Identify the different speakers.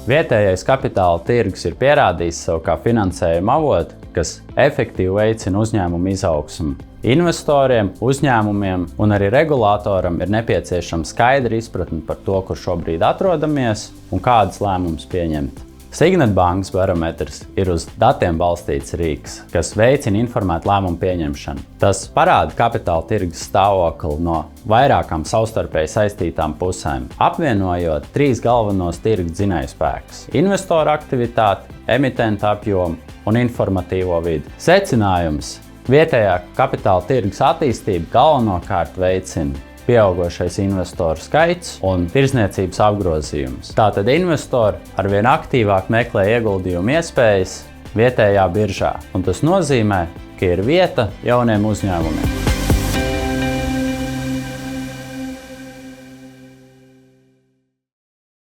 Speaker 1: Vietējais kapitāla tirgus ir pierādījis sev kā finansējuma avotu, kas efektīvi veicina uzņēmumu izaugsmu. Investoriem, uzņēmumiem un arī regulātoram ir nepieciešama skaidra izpratne par to, kur šobrīd atrodamies un kādas lēmumus pieņemt. Signet bankas barometrs ir uz datiem balstīts rīks, kas veicina informētu lēmumu pieņemšanu. Tas parāda kapitāla tirgus stāvokli no vairākām savstarpēji saistītām pusēm, apvienojot 3 galvenos tirgus dzinējspēkus – investoru aktivitāti, emitentu apjomu un informatīvo vidi. Secinājums – vietējā kapitāla tirgus attīstība galvenokārt veicina pieaugošais investoru skaits un tirdzniecības apgrozījums. Tātad investori arvien aktīvāk meklē ieguldījumu iespējas vietējā biržā, un tas nozīmē, ka ir vieta jauniem uzņēmumiem.